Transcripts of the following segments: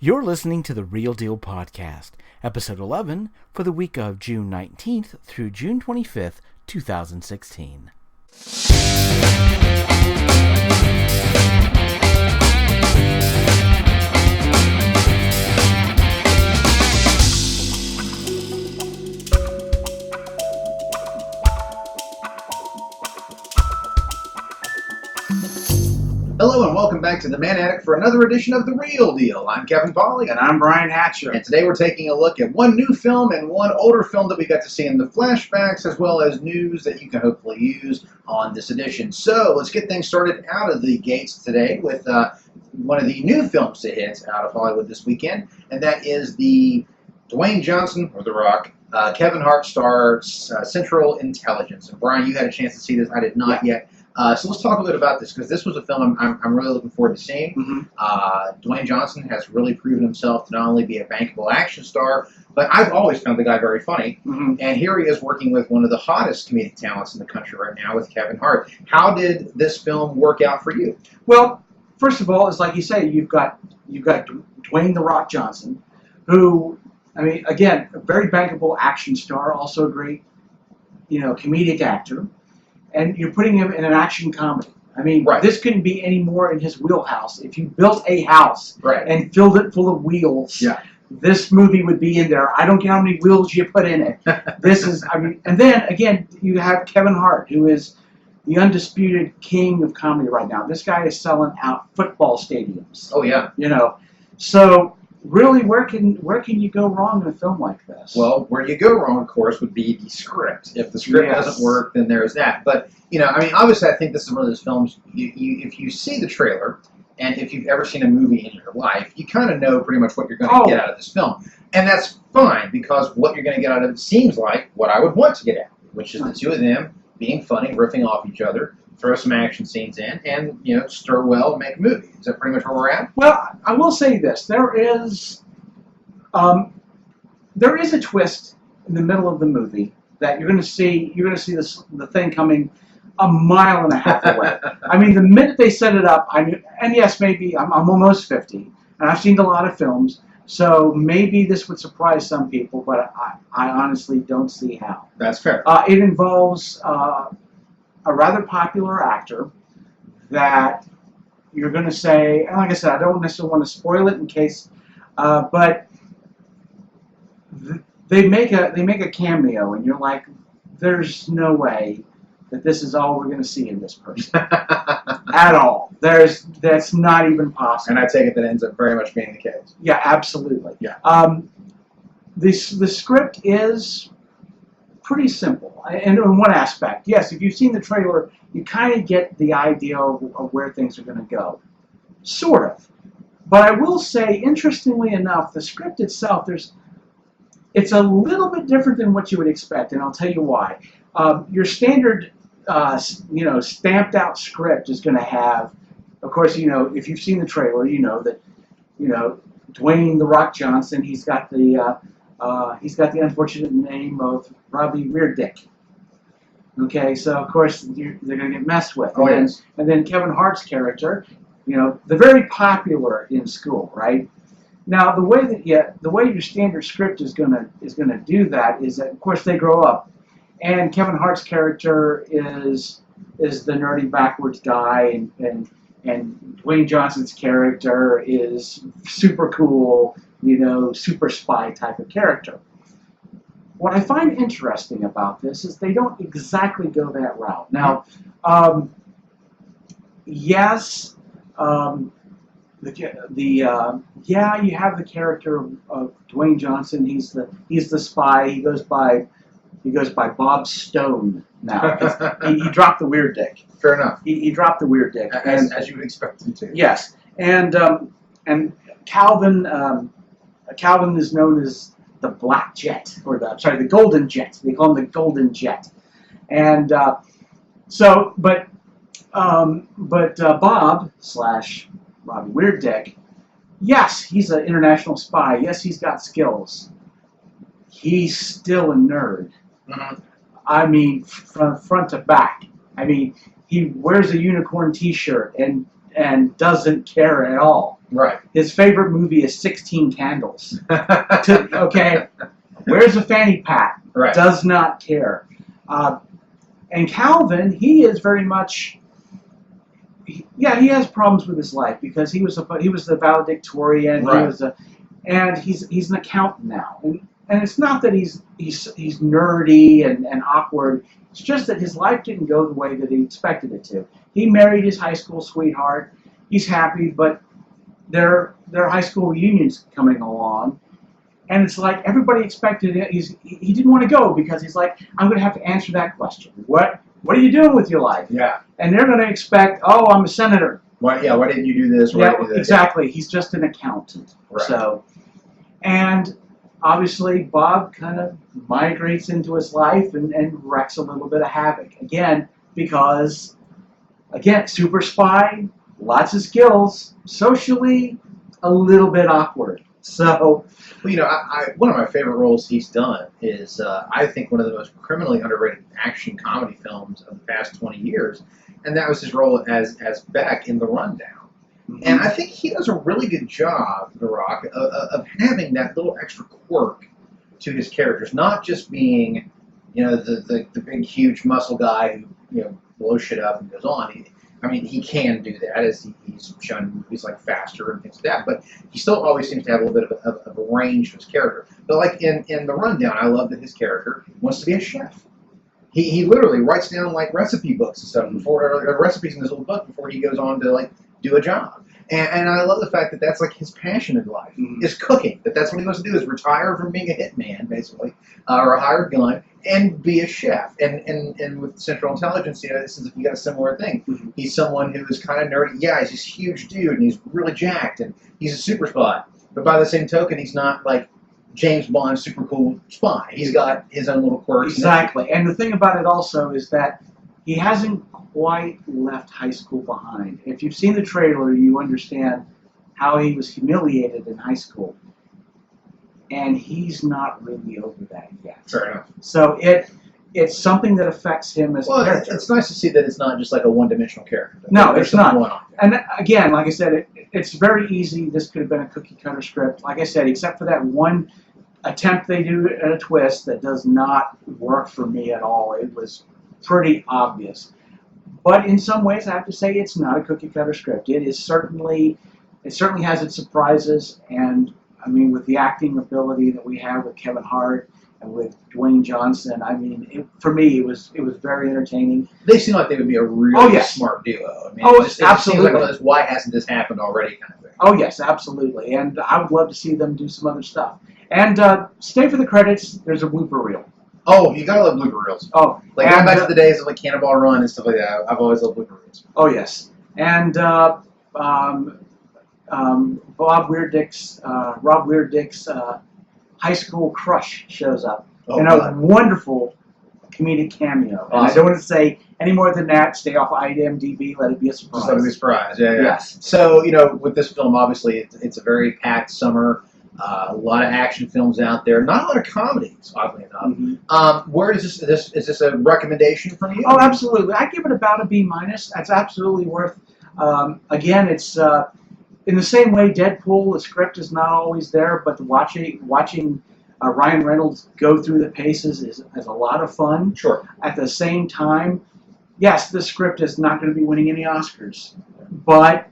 You're listening to the Real Deal Podcast, Episode 11 for the week of June 19th through June 25th, 2016. Hello and welcome back to The Man Attic for another edition of The Real Deal. I'm Kevin Pauly. And I'm Brian Hatcher. And today we're taking a look at one new film and one older film that we got to see in the flashbacks, as well as news that you can hopefully use on this edition. So let's get things started out of the gates today with one of the new films to hit out of Hollywood this weekend, and that is the Dwayne Johnson, or The Rock, Kevin Hart stars Central Intelligence. And Brian, you had a chance to see this. I did not yet. So let's talk a bit about this, because this was a film I'm really looking forward to seeing. Dwayne Johnson has really proven himself to not only be a bankable action star, but I've always found the guy very funny. And here he is working with one of the hottest comedic talents in the country right now with Kevin Hart. How did this film work out for you? Well, first of all, it's like you say, you've got Dwayne "The Rock" Johnson, who, I mean, again, a very bankable action star, also a great, comedic actor. And you're putting him in an action comedy. I mean, This couldn't be any more in his wheelhouse. If you built a house and filled it full of wheels, this movie would be in there. I don't care how many wheels you put in it. This is, and then, again, you have Kevin Hart, who is the undisputed king of comedy right now. This guy is selling out football stadiums. Oh, yeah. So really, where can you go wrong in a film like this? Well, where you go wrong, of course, would be the script. If the script doesn't work, then there's that. But, obviously I think this is one of those films, if you see the trailer, and if you've ever seen a movie in your life, you kind of know pretty much what you're going to get out of this film. And that's fine, because what you're going to get out of it seems like what I would want to get out of it, which is the two of them being funny, riffing off each other, throw some action scenes in, and, stir well and make a movie. Is that pretty much where we're at? Well, I will say this. There is a twist in the middle of the movie that you're going to see the thing coming a mile and a half away. I mean, the minute they set it up, I knew, and yes, maybe, I'm almost 50, and I've seen a lot of films, so maybe this would surprise some people, but I honestly don't see how. That's fair. It involves a rather popular actor that you're going to say, and like I said, I don't necessarily want to spoil it in case, but they make a cameo, and you're like, there's no way that this is all we're going to see in this person at all. That's not even possible. And I take it that ends up very much being the case. Yeah, absolutely. Yeah. The script is pretty simple, and in one aspect, yes, if you've seen the trailer, you kind of get the idea of where things are going to go, sort of. But I will say, interestingly enough, the script itself, it's a little bit different than what you would expect, and I'll tell you why. Your standard, stamped out script is going to have, of course, if you've seen the trailer, you know that, Dwayne "The Rock" Johnson, he's got the unfortunate name of Robbie Weirdick. Okay, so of course they're going to get messed with. And then Kevin Hart's character, they're very popular in school, right? Now the way your standard script is going to do that is that, of course, they grow up, and Kevin Hart's character is the nerdy backwards guy, and Dwayne Johnson's character is super cool, super spy type of character. What I find interesting about this is they don't exactly go that route. Now, yes, you have the character of Dwayne Johnson. He's the spy. He goes by Bob Stone now. He dropped the weird dick. Fair enough. He dropped the weird dick, as you would expect him to. Yes, and Calvin is known as the Black Jet, or the Golden Jet. They call him the Golden Jet, and Bob / Robbie Weirdick, yes, he's an international spy. Yes, he's got skills. He's still a nerd. I mean, from front to back. I mean, he wears a unicorn T-shirt and doesn't care at all. Right. His favorite movie is 16 Candles. Okay, where's the fanny pack? Right. Does not care. And Calvin, he is very much. He has problems with his life because he was the valedictorian. Right. And he's an accountant now. And it's not that he's nerdy and awkward. It's just that his life didn't go the way that he expected it to. He married his high school sweetheart. He's happy, but their high school reunion's coming along, and it's like everybody expected it. He didn't want to go because he's like, I'm going to have to answer that question. What are you doing with your life? Yeah. And they're going to expect, oh, I'm a senator. Why didn't you do this? Yeah, exactly. He's just an accountant. Right. So, and obviously Bob kind of migrates into his life and wrecks a little bit of havoc again because, super spy. Lots of skills, socially a little bit awkward. So, well, one of my favorite roles he's done is I think one of the most criminally underrated action comedy films of the past 20 years, and that was his role as Beck in The Rundown. Mm-hmm. And I think he does a really good job, The Rock, of having that little extra quirk to his characters, not just being, the big huge muscle guy who blows shit up and goes on. He can do that, as he's shown in movies like Faster and things like that, but he still always seems to have a little bit of a range to his character. But like in The Rundown, I love that his character wants to be a chef. He literally writes down like recipe books and stuff recipes in his little book before he goes on to like do a job. And I love the fact that that's like his passion in life, is cooking. That's what he wants to do, is retire from being a hitman, basically, or a hired gun, and be a chef. And with Central Intelligence, this is, you got a similar thing. Mm-hmm. He's someone who is kind of nerdy. Yeah, he's this huge dude, and he's really jacked, and he's a super spy. But by the same token, he's not like James Bond, super cool spy. He's got his own little quirks. Exactly. And the thing about it also is that he hasn't quite left high school behind. If you've seen the trailer, you understand how he was humiliated in high school. And he's not really over that yet. Fair enough. So it's something that affects him as a character. It's nice to see that it's not just like a one-dimensional character. No, it's not. And again, like I said, it's very easy. This could have been a cookie-cutter script. Like I said, except for that one attempt they do at a twist that does not work for me at all. It was pretty obvious. But in some ways, I have to say it's not a cookie-cutter script. It certainly has its surprises, and I mean, with the acting ability that we have with Kevin Hart and with Dwayne Johnson, I mean, for me, it was very entertaining. They seem like they would be a really smart duo. I mean, absolutely. It seems like one of those "why hasn't this happened already" kind of thing. Oh yes, absolutely, and I would love to see them do some other stuff. And stay for the credits. There's a blooper reel. Oh, you gotta love blooper reels. Oh, like going back to the days of like Cannonball Run and stuff like that. I've always loved blooper reels. Oh yes, and Rob Weirdick's high school crush shows up in a wonderful comedic cameo. Awesome. And I don't want to say any more than that. Stay off IMDb. Let it be a surprise. Just let it be a surprise. Yeah. Yes. So with this film, obviously, it's a very packed summer. A lot of action films out there. Not a lot of comedies, oddly enough. Mm-hmm. Where is this? Is this a recommendation from you? Oh, absolutely. I give it about a B-. That's absolutely worth. Again, it's in the same way Deadpool. The script is not always there, but watching Ryan Reynolds go through the paces is a lot of fun. Sure. At the same time, yes, the script is not going to be winning any Oscars, but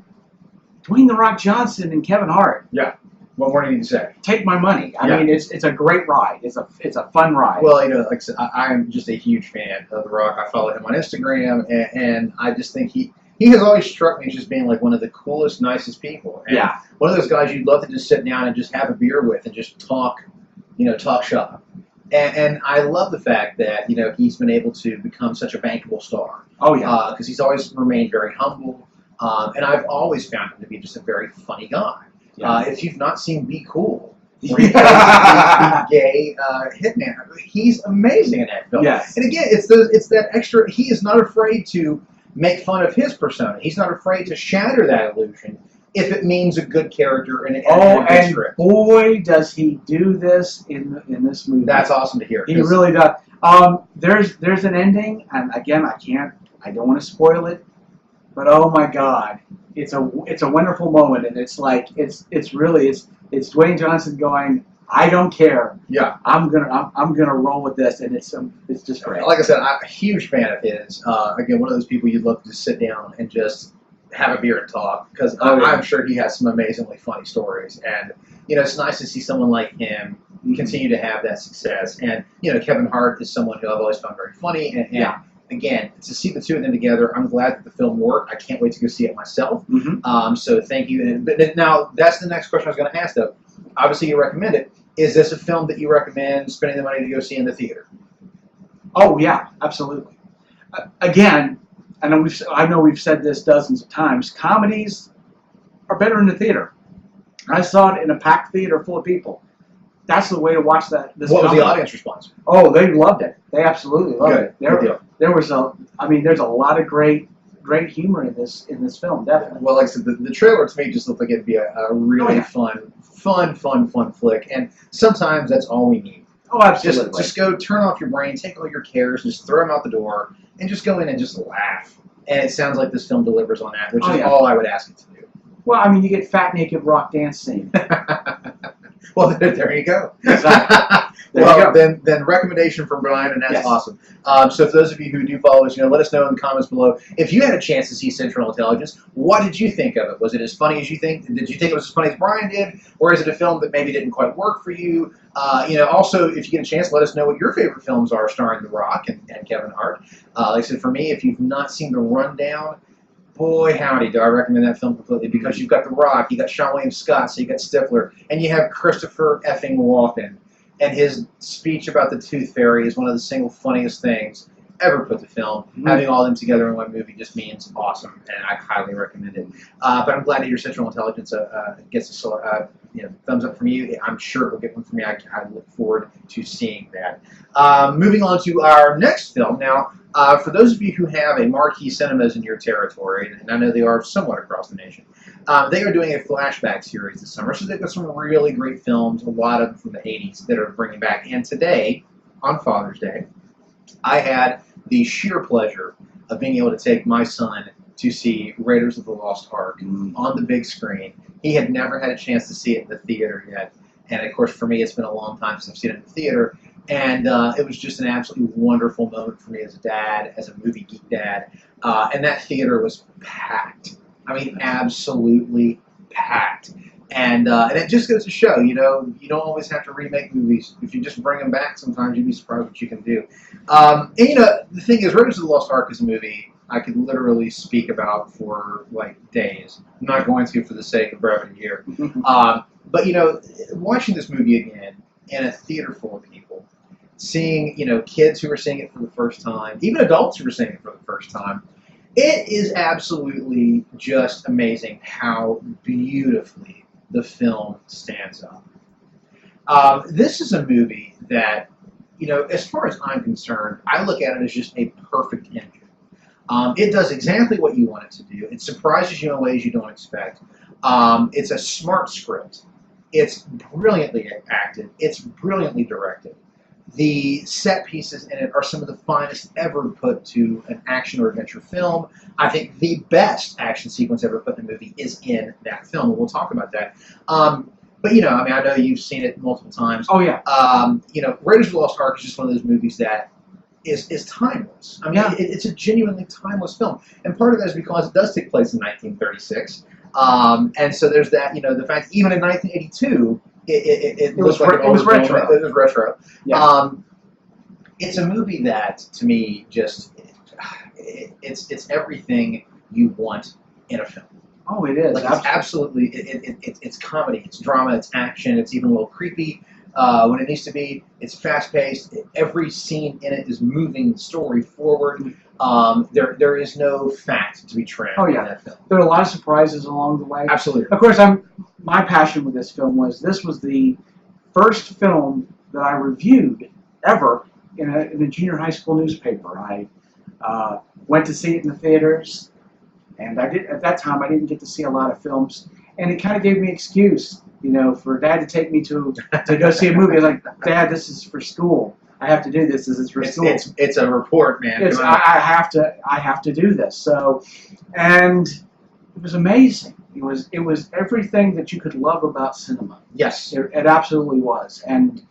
Dwayne "The Rock" Johnson and Kevin Hart. Yeah. What more do you need to say? Take my money. I mean, it's a great ride. It's a fun ride. Well, like I said, I am just a huge fan of The Rock. I follow him on Instagram, and I just think he has always struck me as just being like one of the coolest, nicest people. And one of those guys you'd love to just sit down and just have a beer with and just talk shop. And I love the fact that he's been able to become such a bankable star. Oh yeah. Because he's always remained very humble, and I've always found him to be just a very funny guy. Yeah. If you've not seen Be Cool, where he plays the gay hitman, he's amazing in that film. Yes. And again, it's that extra. He is not afraid to make fun of his persona. He's not afraid to shatter that illusion if it means a good character and a good script. Boy, does he do this in this movie. That's awesome to hear. He really does. There's an ending, and again, I don't want to spoil it, but oh my God, it's a wonderful moment, and it's like it's Dwayne Johnson going, I don't care. Yeah. I'm gonna roll with this, and it's just great. Like I said, I'm a huge fan of his. Again, one of those people you'd love to just sit down and just have a beer and talk, because I'm sure he has some amazingly funny stories. And, it's nice to see someone like him continue to have that success. And, Kevin Hart is someone who I've always found very funny. And again, to see the two of them together, I'm glad that the film worked. I can't wait to go see it myself. So thank you. But now, that's the next question I was going to ask, though. Obviously, you recommend it. Is this a film that you recommend spending the money to go see in the theater? Oh, yeah, absolutely. Again, I know we've said this dozens of times, comedies are better in the theater. I saw it in a packed theater full of people. That's the way to watch that. What was the audience response? Oh, they loved it. They absolutely loved it. Good deal. There's a lot of great humor in this film, definitely. Well, like I said, the trailer to me just looked like it'd be a really fun flick, and sometimes that's all we need. Oh, absolutely. Just go turn off your brain, take all your cares, just throw them out the door, and just go in and just laugh. And it sounds like this film delivers on that, which is all I would ask it to do. Well, I mean, you get fat naked rock dance scene. Well, there you go. Exactly. Then recommendation from Brian, and that's awesome. So for those of you who do follow us, let us know in the comments below. If you had a chance to see Central Intelligence, what did you think of it? Was it as funny as you think? Did you think it was as funny as Brian did? Or is it a film that maybe didn't quite work for you? Also, if you get a chance, let us know what your favorite films are starring The Rock and Kevin Hart. Like I said, for me, if you've not seen The Rundown, boy howdy, do I recommend that film completely, because you've got The Rock, you got Sean William Scott, so you got Stifler, and you have Christopher effing Walken. And his speech about the Tooth Fairy is one of the single funniest things ever put to film. Having all of them together in one movie just means awesome, and I highly recommend it. But I'm glad that your Central Intelligence gets a thumbs up from you. I'm sure it will get one from me. I look forward to seeing that. Moving on to our next film. Now, for those of you who have a Marquee Cinemas in your territory, and I know they are somewhat across the nation, they are doing a flashback series this summer. So they've got some really great films, a lot of them from the 80s, that are bringing back. And today, on Father's Day, I had the sheer pleasure of being able to take my son to see Raiders of the Lost Ark on the big screen. He had never had a chance to see it in the theater yet. And, of course, for me, it's been a long time since I've seen it in the theater. And it was just an absolutely wonderful moment for me as a dad, as a movie geek dad. And that theater was packed. I mean, absolutely packed. And it just goes to show, you don't always have to remake movies. If you just bring them back, sometimes you'd be surprised what you can do. And, the thing is, Raiders of the Lost Ark is a movie I could literally speak about for, days. I'm not going to for the sake of brevity here. But, watching this movie again in a theater full of people, seeing, kids who are seeing it for the first time, even adults who are seeing it for the first time, it is absolutely just amazing how beautifully the film stands up. This is a movie that, as far as I'm concerned, I look at it as just a perfect engine. It does exactly what you want it to do. It surprises you in ways you don't expect. It's a smart script. It's brilliantly acted. It's brilliantly directed. The set pieces in it are some of the finest ever put to an action or adventure film. I think the best action sequence ever put in a movie is in that film, and we'll talk about that. But, I know you've seen it multiple times. Oh, yeah. Raiders of the Lost Ark is just one of those movies that is timeless. I mean, it's a genuinely timeless film. And part of that is because it does take place in 1936. And so there's that, the fact that even in 1982, it was retro. It was retro. Yeah. It's a movie that, to me, just it's everything you want in a film. Oh, it is. It's absolutely. It's comedy. It's drama. It's action. It's even a little creepy when it needs to be. It's fast paced. Every scene in it is moving the story forward. There is no fact to be trimmed in that film. There are a lot of surprises along the way. Absolutely. Of course, my passion with this film was this was the first film that I reviewed ever in a junior high school newspaper. I went to see it in the theaters, and at that time I didn't get to see a lot of films, and it kind of gave me an excuse, for Dad to take me to go see a movie. I was like, Dad, this is for school. I have to do this. This is for school. It's a report, man. I have to do this. So, and it was amazing. It was everything that you could love about cinema. Yes. It absolutely was. And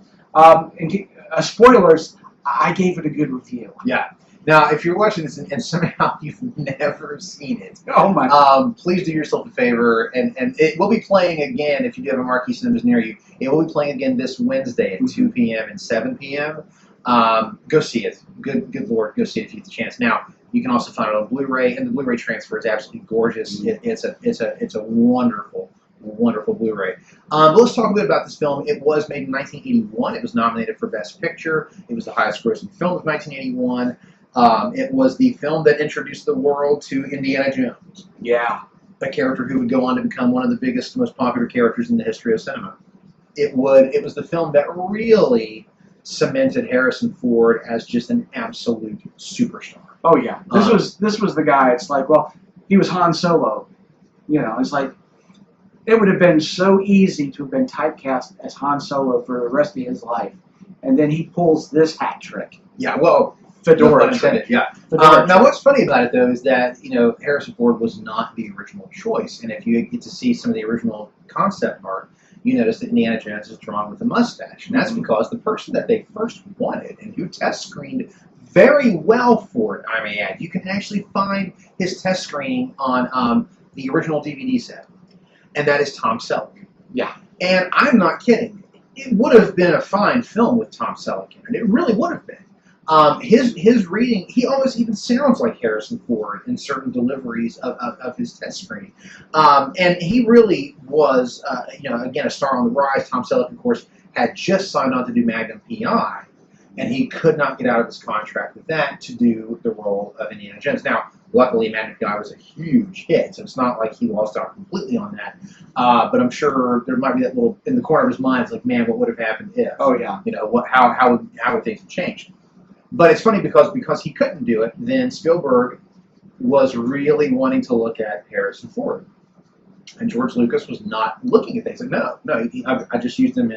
spoilers, I gave it a good review. Yeah. Now, if you're watching this and somehow you've never seen it, oh my! Please do yourself a favor, and it will be playing again if you do have a Marquee Cinemas near you. It will be playing again this Wednesday at 2 p.m. and 7 p.m. Go see it. Good Lord, go see it if you get the chance. Now, you can also find it on Blu-ray, and the Blu-ray transfer is absolutely gorgeous. It's a wonderful Blu-ray. But let's talk a bit about this film. It was made in 1981. It was nominated for Best Picture. It was the highest-grossing film of 1981. It was the film that introduced the world to Indiana Jones. Yeah. A character who would go on to become one of the biggest, most popular characters in the history of cinema. It was the film that really cemented Harrison Ford as just an absolute superstar. Oh yeah. This was the guy. It's like, well, he was Han Solo. You know, it's like it would have been so easy to have been typecast as Han Solo for the rest of his life, and then he pulls this hat trick. Yeah. Well. Fedora trick. Yeah. Fedora now, what's funny about it, though, is that, Harrison Ford was not the original choice. And if you get to see some of the original concept art, you notice that Indiana Jones is drawn with a mustache. And that's because the person that they first wanted and who test screened very well for it, I may add, you can actually find his test screening on the original DVD set. And that is Tom Selleck. Yeah. And I'm not kidding. It would have been a fine film with Tom Selleck in it. It really would have been. His reading, he almost even sounds like Harrison Ford in certain deliveries of his test screening. And he really was, again, a star on the rise. Tom Selleck, of course, had just signed on to do Magnum P.I., and he could not get out of his contract with that to do the role of Indiana Jones. Now, luckily, Magnum P.I. was a huge hit, so it's not like he lost out completely on that. But I'm sure there might be that little, in the corner of his mind, it's like, man, what would have happened if? Oh, yeah. How would things have changed? But it's funny because he couldn't do it, then Spielberg was really wanting to look at Harrison Ford. And George Lucas was not looking at things. Like, no, I just used him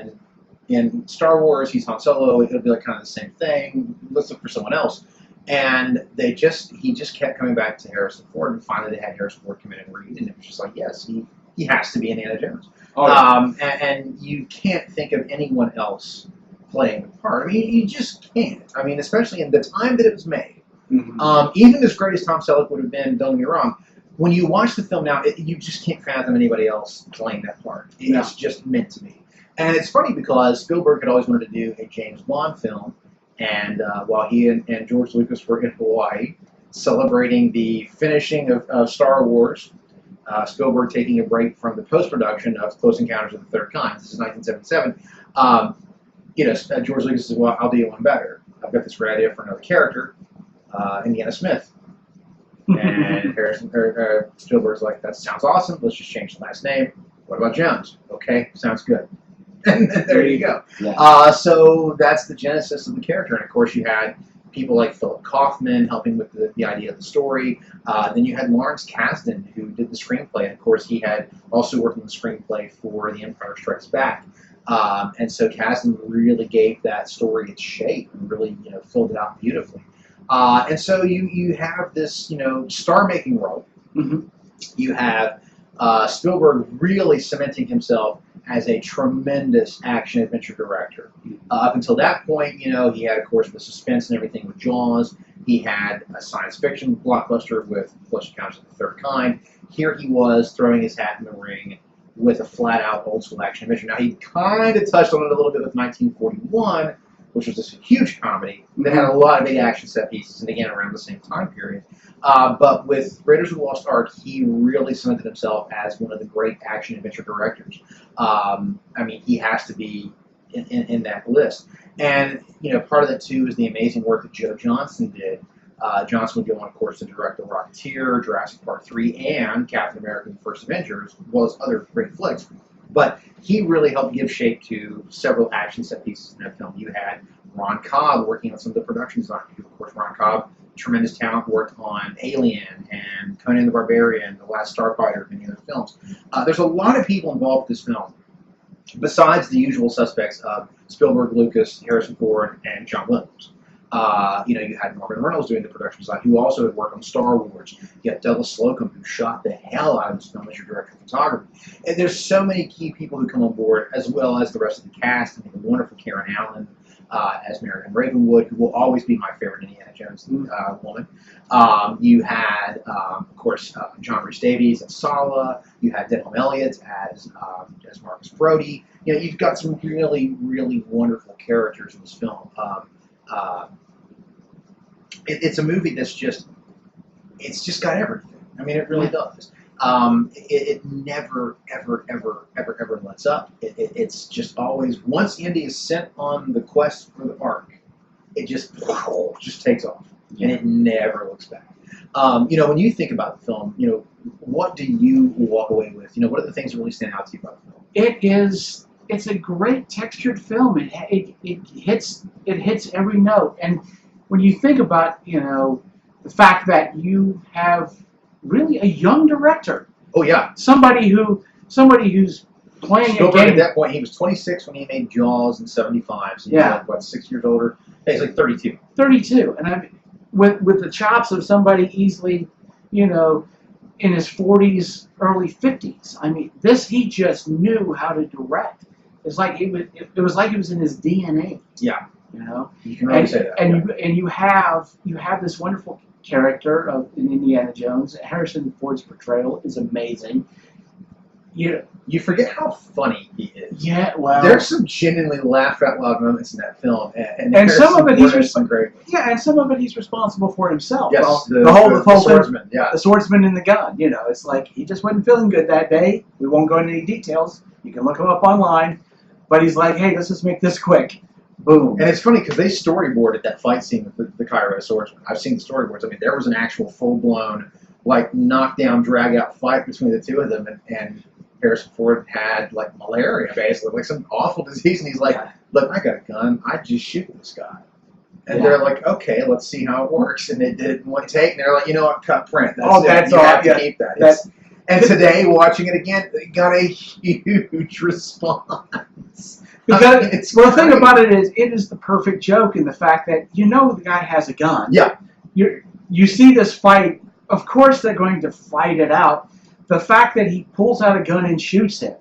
in Star Wars. He's Han Solo. It'll be like kind of the same thing. Let's look for someone else. And he just kept coming back to Harrison Ford, and finally they had Harrison Ford come in and read, and it was just like, yes, he has to be Indiana Jones. Oh, yeah. And you can't think of anyone else playing the part. I mean, you just can't. I mean, especially in the time that it was made. Mm-hmm. Even as great as Tom Selleck would have been, don't get me wrong, when you watch the film now, you just can't fathom anybody else playing that part. It's just meant to be. And it's funny because Spielberg had always wanted to do a James Bond film, and while he and George Lucas were in Hawaii celebrating the finishing of Star Wars, Spielberg taking a break from the post-production of Close Encounters of the Third Kind. This is 1977. George Lucas says, well, I'll do you one better. I've got this great idea for another character, Indiana Smith. And Spielberg's like, that sounds awesome. Let's just change the last name. What about Jones? Okay, sounds good. And there you go. Yeah. So that's the genesis of the character. And, of course, you had people like Philip Kaufman helping with the idea of the story. Then you had Lawrence Kasdan, who did the screenplay. And, of course, he had also worked on the screenplay for The Empire Strikes Back. And so Kasdan really gave that story its shape and really, filled it out beautifully. And so you have this, star-making role. Mm-hmm. You have Spielberg really cementing himself as a tremendous action-adventure director. Up until that point, he had, of course, the suspense and everything with Jaws. He had a science fiction blockbuster with Close Encounters of the Third Kind. Here he was throwing his hat in the ring with a flat-out old-school action-adventure. Now, he kind of touched on it a little bit with 1941, which was this huge comedy that had a lot of big action set pieces, and again, around the same time period. But with Raiders of the Lost Ark, he really cemented himself as one of the great action-adventure directors. He has to be in that list. And, part of that, too, is the amazing work that Joe Johnston did. Johnson would go on, of course, to direct The Rocketeer, Jurassic Park 3, and Captain America: The First Avengers, as well as other great flicks. But he really helped give shape to several action set pieces in that film. You had Ron Cobb working on some of the production design. Of course, Ron Cobb, tremendous talent, worked on Alien and Conan the Barbarian, The Last Starfighter, and many other films. There's a lot of people involved with this film. besides the usual suspects of Spielberg, Lucas, Harrison Ford, and John Williams. You had Morgan Reynolds doing the production side, who also had worked on Star Wars. You had Douglas Slocum, who shot the hell out of this film as your director of photography. And there's so many key people who come on board, as well as the rest of the cast. I mean, the wonderful Karen Allen as Marion Ravenwood, who will always be my favorite Indiana Jones woman. You had, of course, John Rhys Davies as Sala. You had Denholm Elliott as Marcus Brody. You've got some really, really wonderful characters in this film. It's a movie it's just got everything. I mean, it really does. It never, ever, ever, ever, ever lets up. It's just always, once Indy is sent on the quest for the Ark, it just takes off, and it never looks back. When you think about the film, what do you walk away with? What are the things that really stand out to you about the film? It's a great textured film. It hits every note. And when you think about, the fact that you have really a young director. Oh yeah. Somebody who's playing Spielberg a game. At that point, he was 26 when he made Jaws in '75. So he was like, 6 years older? Yeah, he's like 32. 32. And with the chops of somebody easily, in his 40s, early 50s. I mean, he just knew how to direct. It's like it was like it was in his DNA. Yeah. You can really say that. And you have this wonderful character in Indiana Jones. Harrison Ford's portrayal is amazing. You forget how funny he is. Yeah, well, there's some genuinely laugh out loud moments in that film, and some of it great. Yeah, and some of it he's responsible for himself. Yes, well, the whole swordsman. Yeah, the swordsman and the gun. It's like he just wasn't feeling good that day. We won't go into any details. You can look him up online, but he's like, hey, let's just make this quick. Boom. And it's funny because they storyboarded that fight scene with the Cairo swordsman. I've seen the storyboards. I mean, there was an actual full-blown, knockdown, drag-out fight between the two of them, and Harrison Ford had, malaria, basically, some awful disease, and he's like, look, I got a gun. I just shoot this guy. And they're like, okay, let's see how it works. And they did it in one take, and they're like, what, cut print. That's you have to keep that. And today, watching it again, it got a huge response. Because the thing about it is the perfect joke in the fact that the guy has a gun. Yeah. You see this fight. Of course they're going to fight it out. The fact that he pulls out a gun and shoots him,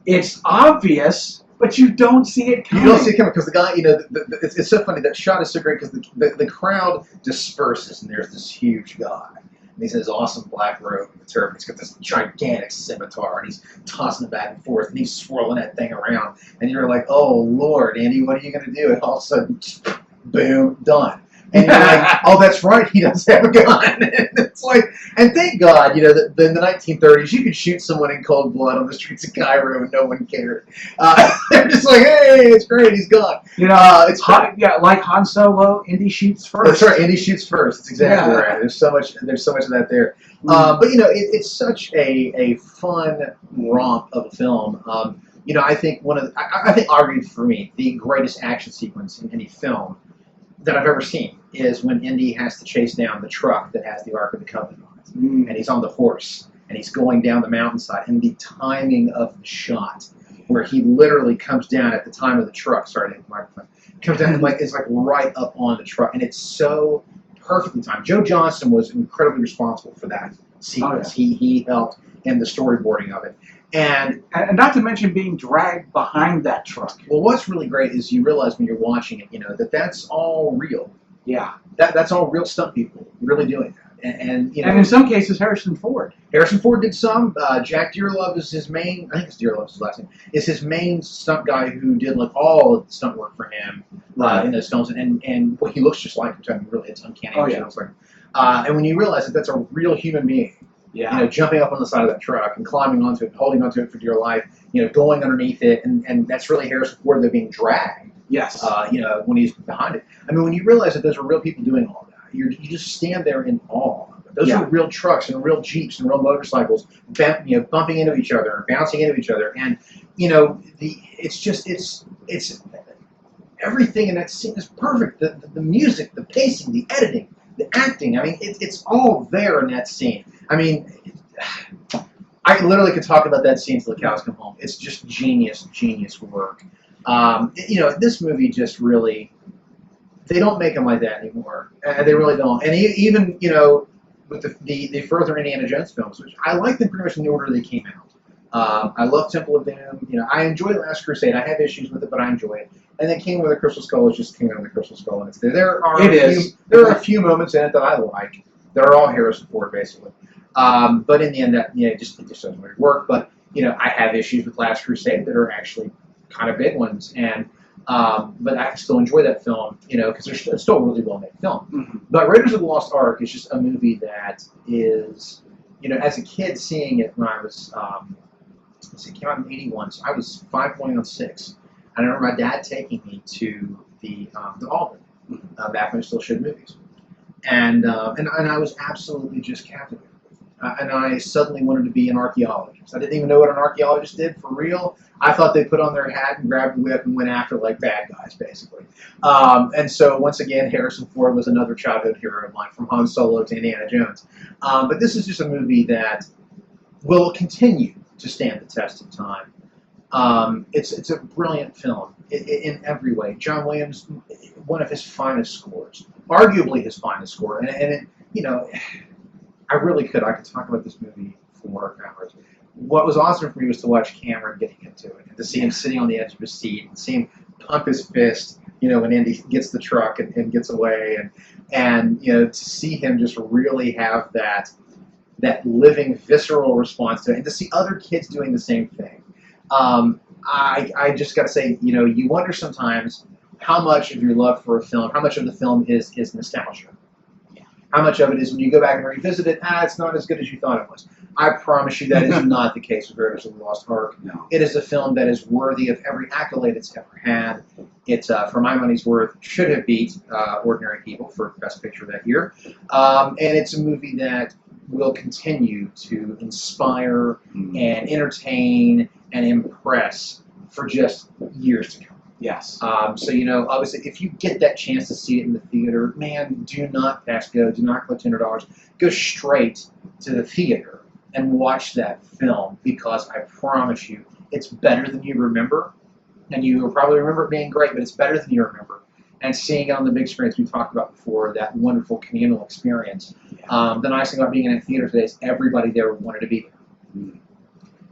it's obvious, but you don't see it coming. You don't see it coming because the guy, it's so funny. That shot is so great because the crowd disperses and there's this huge guy. And he's in his awesome black robe and the turban. He's got this gigantic scimitar, and he's tossing it back and forth, and he's swirling that thing around. And you're like, oh, Lord, Andy, what are you going to do? And all of a sudden, boom, done. And you're like, oh, that's right, he does have a gun. And it's like, and thank God, in the 1930s, you could shoot someone in cold blood on the streets of Cairo and no one cared. They're just like, hey, it's great, he's gone. It's like Han Solo, Indy shoots first. That's right, Indy shoots first. That's exactly right. There's so much of that there. But it's such a fun romp of a film. I think I think arguably for me the greatest action sequence in any film that I've ever seen is when Indy has to chase down the truck that has the Ark of the Covenant on it. And he's on the horse, and he's going down the mountainside, and the timing of the shot, where he literally comes down at the time of the truck, sorry, the microphone, comes down and it's right up on the truck, and it's so perfectly timed. Joe Johnston was incredibly responsible for that sequence. Oh, yeah. He helped in the storyboarding of it. And not to mention being dragged behind that truck. Well, what's really great is you realize when you're watching it, that's all real. Yeah. That's all real stunt people really doing that. And in some cases, Harrison Ford. Harrison Ford did some. Jack Dearlove is his main, I think it's Dearlove's his last name, is his main stunt guy who did all of the stunt work for him in those films. And he looks just like him. I mean, really, it's uncanny. Oh, yeah. And when you realize that that's a real human being, jumping up on the side of that truck and climbing onto it, holding onto it for dear life, going underneath it, and that's really Harrison Ford. They're being dragged. Yes. When he's behind it. I mean, when you realize that those are real people doing all that, you just stand there in awe. Those are real trucks and real Jeeps and real motorcycles, bumping into each other and bouncing into each other, and it's everything in that scene is perfect. The music, the pacing, the editing, the acting. I mean, it's all there in that scene. I mean, I literally could talk about that scene till the cows come home. It's just genius work. This movie just really, they don't make them like that anymore. They really don't. And even, with the further Indiana Jones films, which I like them pretty much in the order they came out. I love Temple of Doom. I enjoy Last Crusade. I have issues with it, but I enjoy it. And then Kingdom of the Crystal Skull is just Kingdom of the Crystal Skull, and it's there. There are a few moments in it that I like. They're all Harrison Ford, basically. But in the end, it just doesn't really work. But I have issues with Last Crusade that are actually kind of big ones, and but I still enjoy that film, because it's still a really well made film. Mm-hmm. But Raiders of the Lost Ark is just a movie that is, as a kid seeing it when I was, it came out in '81, so I was 5 going on 6. And I remember my dad taking me to the Albany, back when we still showed movies, and I was absolutely just captivated. And I suddenly wanted to be an archaeologist. I didn't even know what an archaeologist did for real. I thought they put on their hat and grabbed a whip and went after like bad guys, basically. And so once again, Harrison Ford was another childhood hero of mine, from Han Solo to Indiana Jones. But this is just a movie that will continue to stand the test of time. It's a brilliant film in every way. John Williams, one of his finest scores, arguably his finest score, and I could talk about this movie for hours. What was awesome for me was to watch Cameron getting into it, and to see him sitting on the edge of his seat, and see him pump his fist, when Andy gets the truck and gets away, and to see him just really have that living, visceral response to it, and to see other kids doing the same thing. I just got to say, you wonder sometimes how much of your love for a film, how much of the film is nostalgia. How much of it is when you go back and revisit it, it's not as good as you thought it was. I promise you that is not the case with Raiders of the Lost Ark. No. It is a film that is worthy of every accolade it's ever had. It's, for my money's worth, should have beat Ordinary People for Best Picture that year. And it's a movie that will continue to inspire and entertain and impress for just years to come. Yes. So, obviously, if you get that chance to see it in the theater, man, do not pass go. Do not collect $200. Go straight to the theater and watch that film, because I promise you, it's better than you remember. And you will probably remember it being great, but it's better than you remember. And seeing it on the big screen, as we talked about before, that wonderful communal experience. The nice thing about being in a theater today is everybody there wanted to be there.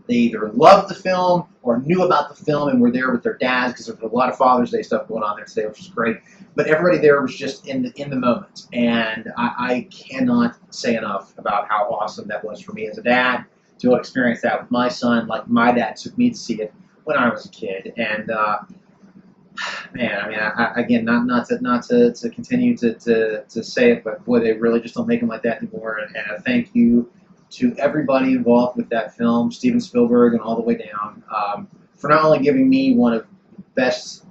They either loved the film or knew about the film and were there with their dads, because there's a lot of Father's Day stuff going on there today, which is great. But everybody there was just in the moment. And I cannot say enough about how awesome that was for me as a dad to be able to experience that with my son, like my dad took me to see it when I was a kid. And man, again, not to continue to say it, but boy, they really just don't make them like that anymore. And a thank you to everybody involved with that film, Steven Spielberg and all the way down, for not only giving me one of the best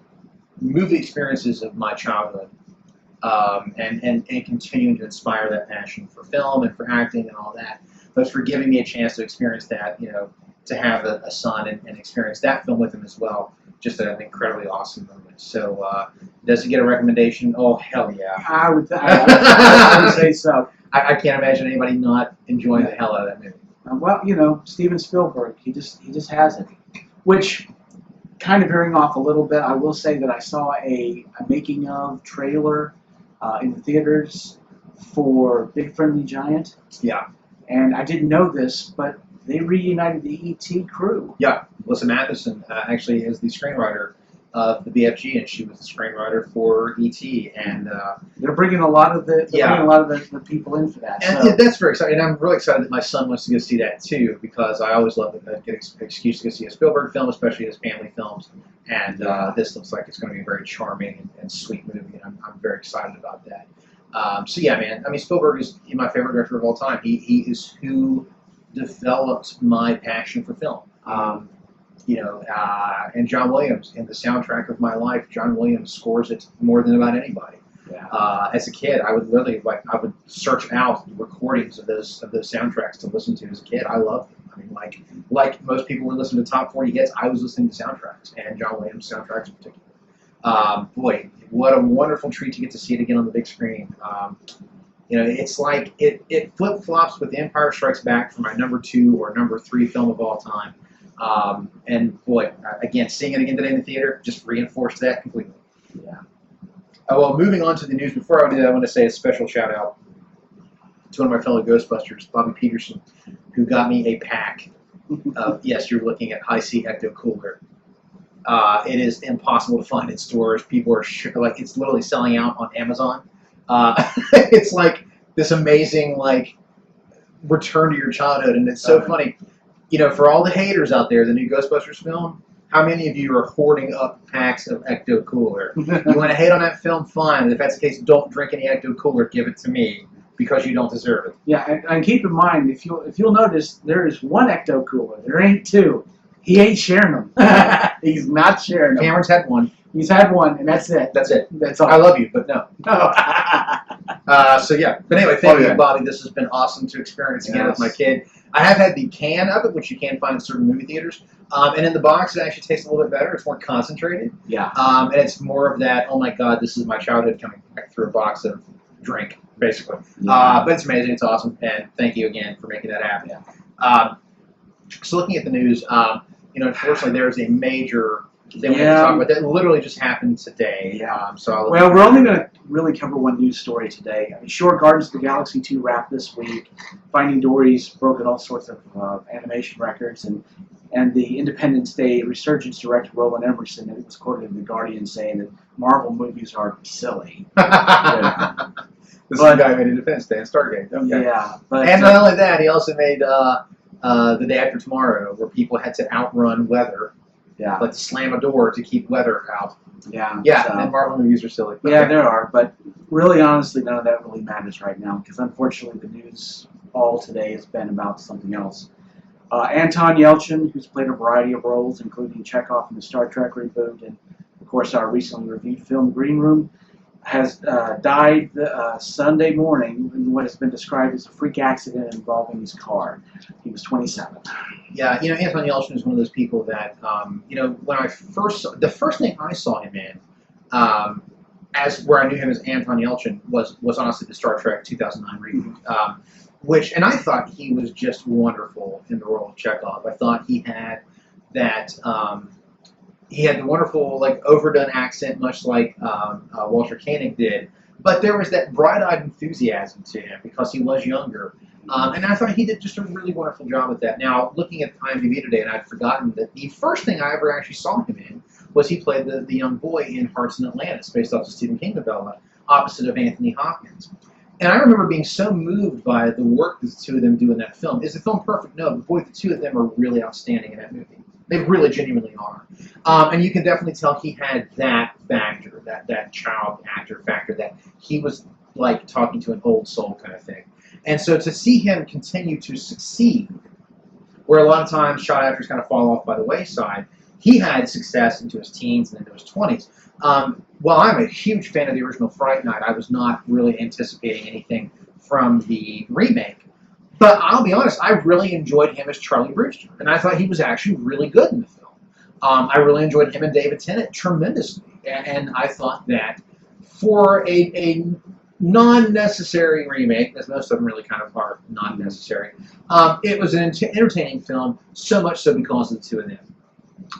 movie experiences of my childhood, and continuing to inspire that passion for film and for acting and all that, but for giving me a chance to experience that, to have a son and experience that film with him as well. Just an incredibly awesome moment. So, does it get a recommendation? Oh, hell yeah. I would say so. I can't imagine anybody not enjoying the hell out of that movie. Well, Steven Spielberg, he just has it. Which, kind of veering off a little bit, I will say that I saw a making of trailer in the theaters for Big Friendly Giant. Yeah. And I didn't know this, but they reunited the E.T. crew. Yeah. Melissa Matheson actually is the screenwriter of the BFG, and she was the screenwriter for E.T. And they're bringing a lot of the people in for that. And that's very exciting. And I'm really excited that my son wants to go see that too, because I always love to get an excuse to go see a Spielberg film, especially his family films. And this looks like it's going to be a very charming and sweet movie, and I'm very excited about that. So yeah, man. Spielberg is my favorite director of all time. He is who developed my passion for film. And John Williams, in the soundtrack of my life, John Williams scores it more than about anybody. Yeah. As a kid, I would literally I would search out recordings of those soundtracks to listen to as a kid. I loved them. Like most people would listen to top 40 hits, I was listening to soundtracks, and John Williams soundtracks in particular. Boy, what a wonderful treat to get to see it again on the big screen. It's like it flip flops with The Empire Strikes Back for my number 2 or number 3 film of all time. And boy, again, seeing it again today in the theater just reinforced that completely. Yeah. Well, moving on to the news. Before I do that, I want to say a special shout out to one of my fellow Ghostbusters, Bobby Peterson, who got me a pack of, yes, you're looking at High C Ecto Cooler. It is impossible to find in stores. People are like, it's literally selling out on Amazon. It's like this amazing, like, return to your childhood, and it's so funny. For all the haters out there, the new Ghostbusters film, how many of you are hoarding up packs of Ecto Cooler? You want to hate on that film? Fine. If that's the case, don't drink any Ecto Cooler. Give it to me because you don't deserve it. Yeah, and keep in mind, if you'll notice, there is one Ecto Cooler. There ain't two. He ain't sharing them. He's not sharing them. Cameron's had one. He's had one, and that's it. That's it. That's all. I love you, but no. No. So yeah. But anyway, thank you, Bobby. This has been awesome to experience again with my kid. I have had the can of it, which you can find in certain movie theaters. And in the box, it actually tastes a little bit better. It's more concentrated. Yeah. And it's more of that, oh my God, this is my childhood coming back through a box of drink, basically. Yeah. But it's amazing. It's awesome. And thank you again for making that happen. Yeah. So looking at the news, unfortunately, there's a major thing we have to talk about that literally just happened today. Yeah. We're we're only going to really cover one news story today. Shore Gardens of the Galaxy 2 wrapped this week. Finding Dory's broken all sorts of animation records, and the Independence Day Resurgence director Roland Emerson was quoted in The Guardian saying that Marvel movies are silly. This is the guy who made Independence Day and Stargate. Okay. Yeah. But, and not only that, he also made The Day After Tomorrow, where people had to outrun weather. Yeah. Like to slam a door to keep weather out. Yeah. Yeah, so, and Marvel movies are silly. Yeah, there are, but really, honestly, none of that really matters right now, because unfortunately the news all today has been about something else. Anton Yelchin, who's played a variety of roles, including Chekhov in the Star Trek reboot, and of course our recently reviewed film Green Room, has died Sunday morning in what has been described as a freak accident involving his car. He was 27. Yeah, Anton Yelchin is one of those people that, when I the first thing I saw him in, where I knew him as Anton Yelchin, was honestly the Star Trek 2009 reboot, and I thought he was just wonderful in the role of Chekhov. I thought he had that, he had the wonderful, like, overdone accent, much like Walter Koenig did, but there was that bright-eyed enthusiasm to him because he was younger. And I thought he did just a really wonderful job with that. Now, looking at IMDb today, and I'd forgotten that the first thing I ever actually saw him in was he played the young boy in Hearts in Atlantis, based off the Stephen King novella, opposite of Anthony Hopkins. And I remember being so moved by the work the two of them do in that film. Is the film perfect? No, but boy, the two of them are really outstanding in that movie. They really genuinely are. And you can definitely tell he had that factor, that child actor factor, that he was like talking to an old soul kind of thing. And so to see him continue to succeed, where a lot of times child actors kind of fall off by the wayside, he had success into his teens and into his 20s. While I'm a huge fan of the original Fright Night, I was not really anticipating anything from the remake. But I'll be honest, I really enjoyed him as Charlie Brewster, and I thought he was actually really good in the film. I really enjoyed him and David Tennant tremendously, and I thought that for a non-necessary remake, as most of them really kind of are non-necessary, it was an entertaining film, so much so because of the two of them.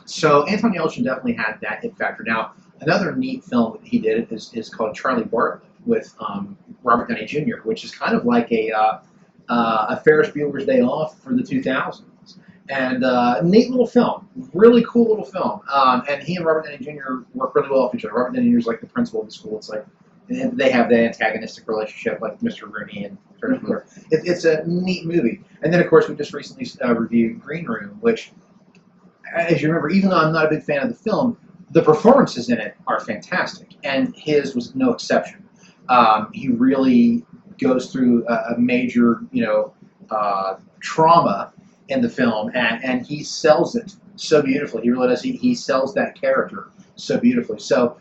So Anton Yelchin definitely had that hit factor. Now, another neat film that he did is called Charlie Bartlett with Robert Downey Jr., which is kind of like a Ferris Bueller's Day Off for the 2000s. And neat little film, really cool little film. And he and Robert Downey Jr. work really well with each other. Robert Downey Jr. is like the principal of the school. It's like, and they have that antagonistic relationship like Mr. Rooney and Ferris Bueller. It's a neat movie. And then, of course, we just recently reviewed Green Room, which, as you remember, even though I'm not a big fan of the film, the performances in it are fantastic. And his was no exception. He really goes through a major, trauma in the film, and he sells it so beautifully. He really does. He sells that character so beautifully. So,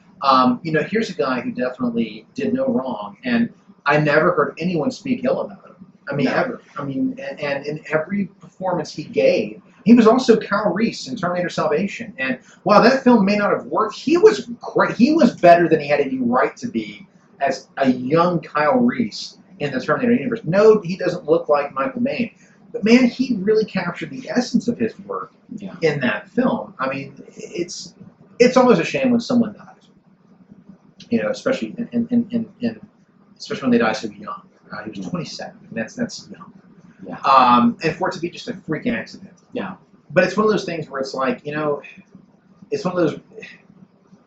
here's a guy who definitely did no wrong, and I never heard anyone speak ill about him. I mean, ever. I mean, and in every performance he gave, he was also Kyle Reese in Terminator Salvation. And while that film may not have worked, he was great. He was better than he had any right to be as a young Kyle Reese in the Terminator universe. No, he doesn't look like Michael Biehn, but man, he really captured the essence of his work in that film. I mean, it's always a shame when someone dies, especially especially when they die so young. He was 27, and that's young. Yeah. And for it to be just a freak accident. Yeah. But it's one of those things where it's like, it's one of those.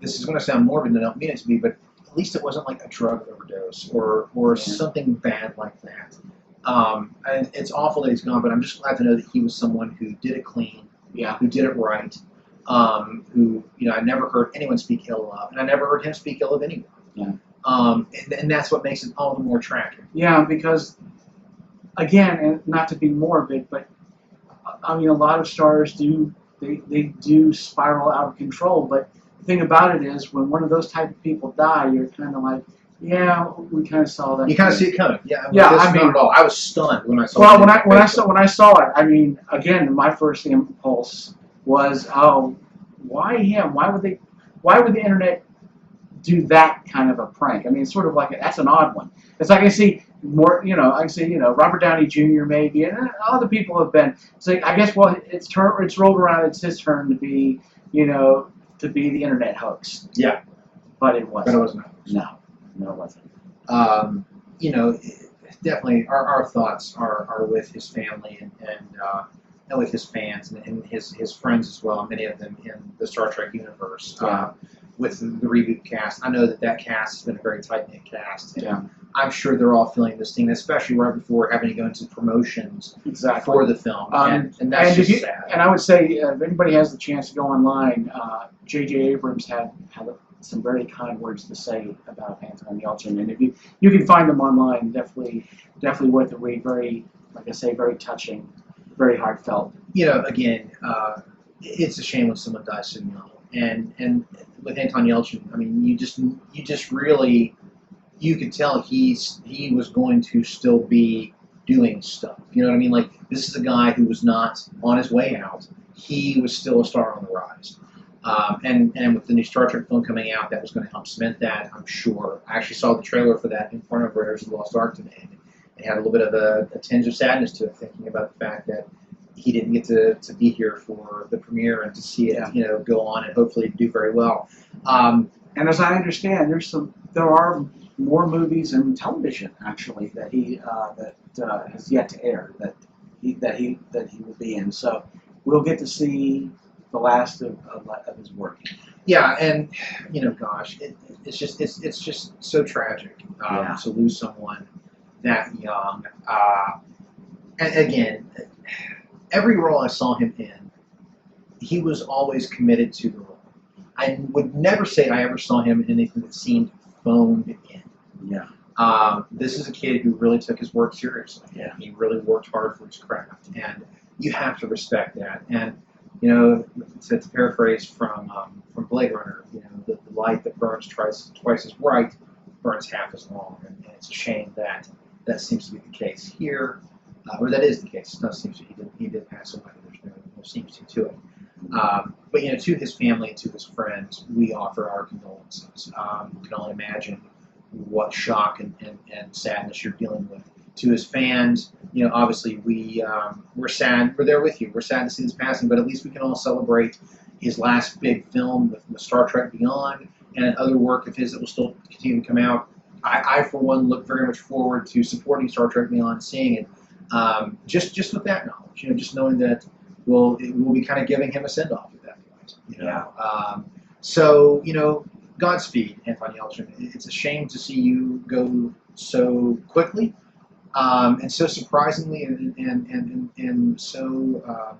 This is going to sound morbid, and I don't mean it to be, but at least it wasn't like a drug overdose or something bad like that. And it's awful that he's gone, but I'm just glad to know that he was someone who did it clean, who did it right, who I never heard anyone speak ill of, and I never heard him speak ill of anyone. Yeah. And that's what makes it all the more tragic. Yeah, because again, and not to be morbid, but I mean, a lot of stars do spiral out of control, but the thing about it is, when one of those type of people die, you're kind of like, yeah, we kind of saw that. You kind of see it coming. Yeah. I mean, not at all. I was stunned when I saw. Well, when I saw it, I mean, again, my first impulse was, oh, why him? Why would the internet do that kind of a prank? I mean, it's sort of like that's an odd one. It's like I see more, Robert Downey Jr. maybe, and other people have been. It's like, I guess, well, it's rolled around. It's his turn to be, to be the internet hoax. Yeah. But it wasn't. But it wasn't. No, it wasn't. Definitely our thoughts are with his family and with his fans and his friends as well, many of them in the Star Trek universe. With the reboot cast, I know that cast has been a very tight-knit cast. And I'm sure they're all feeling this thing, especially right before having to go into promotions for the film. And that's just sad. And I would say, if anybody has the chance to go online, J.J. Abrams had some very kind words to say about Anton Yelchin, and if you can find them online, definitely worth the read. Very, like I say, very touching, very heartfelt. Again, it's a shame when someone dies so young, and with Anton Yelchin, I mean, you just really, you could tell he was going to still be doing stuff. You know what I mean? Like, this is a guy who was not on his way out. He was still a star on the rise. And with the new Star Trek film coming out, that was going to help cement that, I'm sure. I actually saw the trailer for that in front of Raiders of the Lost Ark today. And it had a little bit of a tinge of sadness to it, thinking about the fact that he didn't get to be here for the premiere and to see it, go on and hopefully do very well. And as I understand, there are more movies and television actually that he has yet to air that he will be in. So we'll get to see the last of his work. Yeah, and gosh, it's just so tragic to lose someone that young. And again, every role I saw him in, he was always committed to the role. I would never say I ever saw him in anything that seemed phoned in. Yeah. This is a kid who really took his work seriously. Yeah. He really worked hard for his craft, and you have to respect that. And to paraphrase from Blade Runner, the light that burns twice as bright burns half as long, and it's a shame that seems to be the case here, or that is the case. It's not seems to. He did pass away. There's no seems to it. But to his family and to his friends, we offer our condolences. You can only imagine what shock and sadness you're dealing with. To his fans, obviously we're sad. We're there with you. We're sad to see this passing, but at least we can all celebrate his last big film with Star Trek Beyond and other work of his that will still continue to come out. I for one, look very much forward to supporting Star Trek Beyond, seeing it. Just with that knowledge, just knowing that we'll be kind of giving him a send-off at that point. So Godspeed, Anton Yelchin. It's a shame to see you go so quickly, and so surprisingly, and so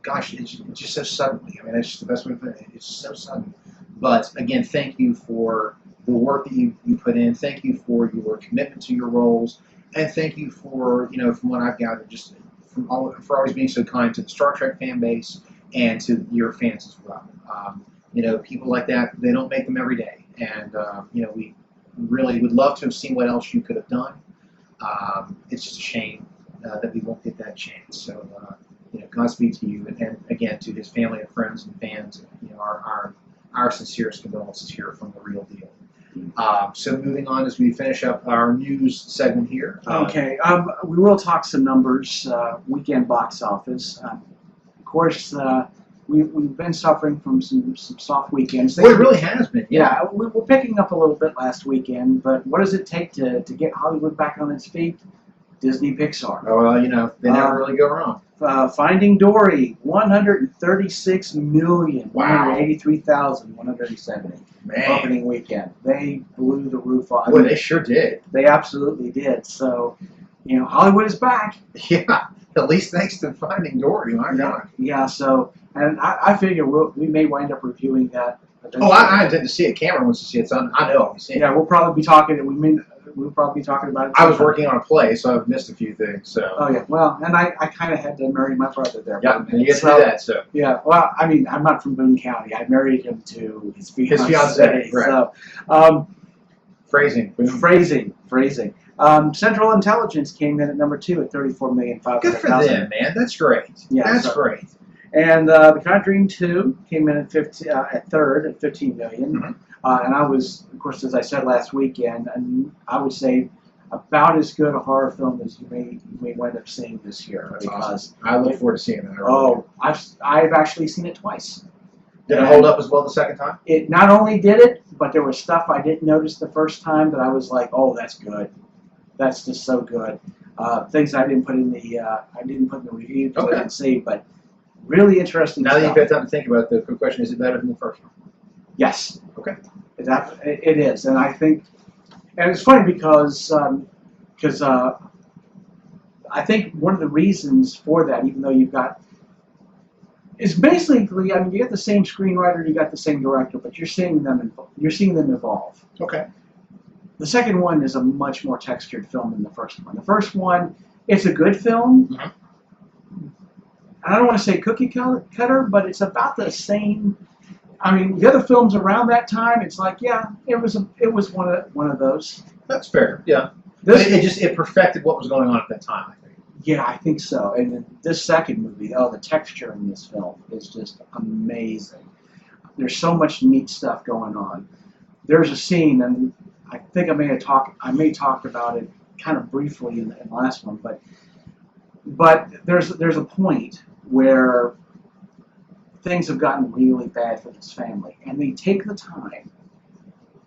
gosh, it's just so suddenly. I mean, that's just the best way to put it. It's so sudden. But again, thank you for the work that you put in. Thank you for your commitment to your roles, and thank you for from what I've gathered, just for always being so kind to the Star Trek fan base and to your fans as well. People like that, they don't make them every day, and we really would love to have seen what else you could have done. It's just a shame that we won't get that chance. So, Godspeed to you, and again to his family and friends and fans. Our sincerest condolences here from The Real Deal. So moving on as we finish up our news segment here. Okay, we will talk some numbers, weekend box office. Of course, we've been suffering from some soft weekends. Well, it really has been. Yeah, we were picking up a little bit last weekend, but what does it take to get Hollywood back on its feet? Disney Pixar. Oh, well, they never really go wrong. Finding Dory, 136,183,170 Man. opening weekend. They blew the roof off. Boy, they sure did. They absolutely did. So, Hollywood is back. Yeah, at least thanks to Finding Dory. My God. Yeah. So, and I figure we may wind up reviewing that. Oh, I intend to see it. Cameron wants to see it, so I know I'll be seeing it. Yeah, we'll probably be talking. We'll probably be talking about it. I was working on a play, so I've missed a few things. So. Oh yeah, well, and I kind of had to marry my brother there. Yeah, and you get to do that. So. Yeah, well, I mean, I'm not from Boone County. I married him to his fiancée. Right. So, phrasing. Central Intelligence came in at number 2 at 34,500,000. Good for them, man. That's great. Yeah, that's great. And The Conjuring 2 came in at third at 15 million. Mm-hmm. And I was, of course, as I said last weekend, and I would say about as good a horror film as you may wind up seeing this year. That's because awesome. I look forward to seeing that. I've actually seen it twice. Did it hold up as well the second time? It not only did it, but there was stuff I didn't notice the first time that I was like, oh, that's good. That's just so good. Things I didn't put in the review because I didn't see, but really interesting now stuff. Now that you've had time to think about it, the quick question, is it better than the first one? Yes. Okay. It is, and I think, and it's funny because I think one of the reasons for that, even though you've got, is basically, I mean, you got the same screenwriter, you got the same director, but you're seeing them evolve. Okay. The second one is a much more textured film than the first one. The first one, it's a good film. Mm-hmm. I don't want to say cookie cutter, but it's about the same. I mean, the other films around that time, it's like, yeah, it was one of those. That's fair. Yeah. It perfected what was going on at that time, I think. Yeah, I think so. And then this second movie, the texture in this film is just amazing. There's so much neat stuff going on. There's a scene, and I think I may talk about it kind of briefly in the last one, but there's a point where things have gotten really bad for this family, and they take the time.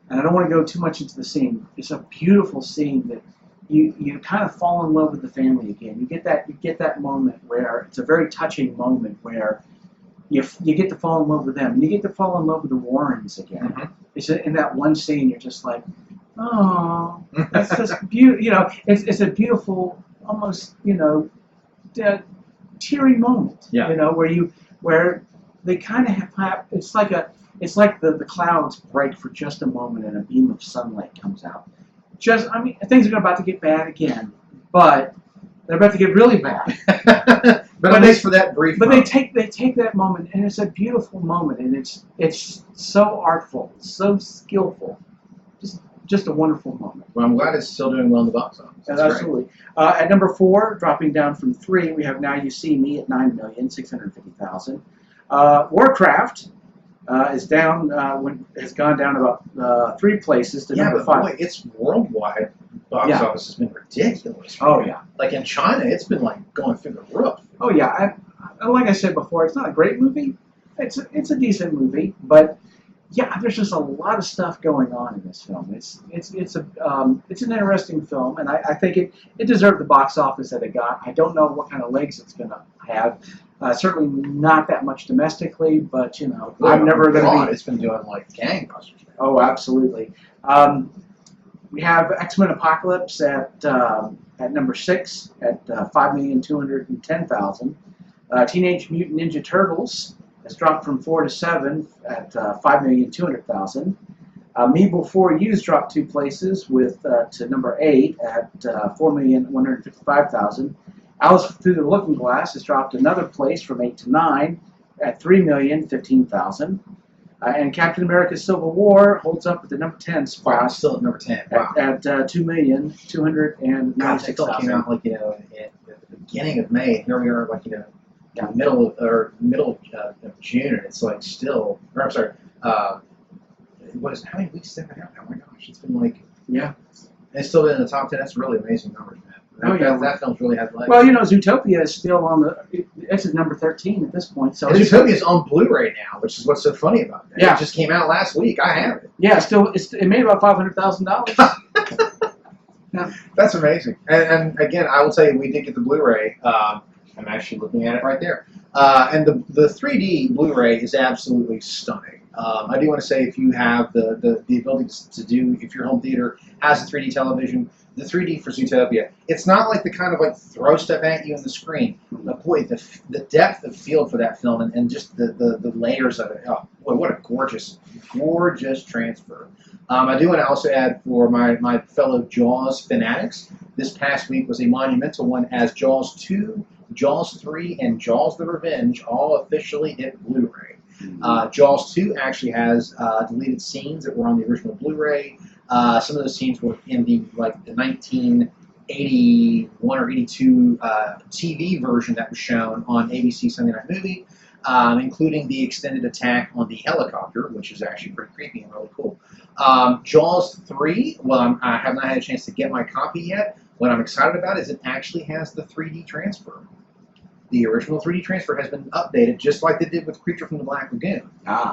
And I don't want to go too much into the scene. It's a beautiful scene that you kind of fall in love with the family again. You get that moment where it's a very touching moment where you get to fall in love with them, and you get to fall in love with the Warrens again. Mm-hmm. It's in that one scene you're just like, oh, that's just beautiful. It's a beautiful, almost teary moment. Yeah. Where they kind of have. It's like the clouds break for just a moment and a beam of sunlight comes out. Things are about to get bad again, but they're about to get really bad. but at least for that brief. But moment. they take that moment, and it's a beautiful moment, and it's so artful, so skillful, just a wonderful moment. Well, I'm glad it's still doing well in the box office. That's absolutely. At number 4, dropping down from 3, we have Now You See Me at 9,650,000. Warcraft has gone down about 3 places to number 5. Boy, its worldwide box office has been ridiculous. Oh yeah. Like in China, it's been like going through the roof. Oh yeah. And like I said before, it's not a great movie. It's a decent movie, but yeah, there's just a lot of stuff going on in this film. It's an interesting film, and I think it deserved the box office that it got. I don't know what kind of legs it's going to have. Certainly not that much domestically, but I'm never going to be. It's been doing like gangbusters. Oh, absolutely. We have X-Men Apocalypse at number 6 at 5,210,000. Teenage Mutant Ninja Turtles has dropped from 4 to 7 at 5,200,000. Meeble 4U's dropped 2 places to number 8 at 4,155,000. Alice Through the Looking Glass has dropped another place from 8 to 9 at 3,015,000. And Captain America: Civil War holds up at the number 10 spot. Wow, still at number 10. Wow. At 2,296,000. God, that film came out at the beginning of May. Here we are, middle of June, and it's like still. Or I'm sorry, how many weeks has that been out now? Oh my gosh, it's been like, Yeah. it's still been in the top 10. That's really amazing numbers, man. Oh, yeah. That film's really had legs. Well, Zootopia is still on it's at number 13 at this point. So and Zootopia is on Blu-ray now, which is what's so funny about that. Yeah. It just came out last week. I have it. Yeah, it made about $500,000. Yeah. That's amazing. And again, I will tell you, we did get the Blu-ray. I'm actually looking at it right there. And the 3D Blu-ray is absolutely stunning. I do want to say, if you have the ability to do, if your home theater has a 3D television, the 3D for Zootopia, it's not like the kind of like throw stuff at you on the screen. But boy, the depth of field for that film and just the layers of it. Oh, boy, what a gorgeous transfer. I do want to also add for my fellow Jaws fanatics, this past week was a monumental one as Jaws 2, Jaws 3, and Jaws the Revenge all officially hit Blu-ray. Jaws 2 actually has deleted scenes that were on the original Blu-ray. Some of those scenes were in the 1981 or 82 TV version that was shown on ABC Sunday Night Movie, including the extended attack on the helicopter, which is actually pretty creepy and really cool. Jaws 3, well, I have not had a chance to get my copy yet. What I'm excited about is it actually has the 3D transfer. The original 3D transfer has been updated just like they did with Creature from the Black Lagoon.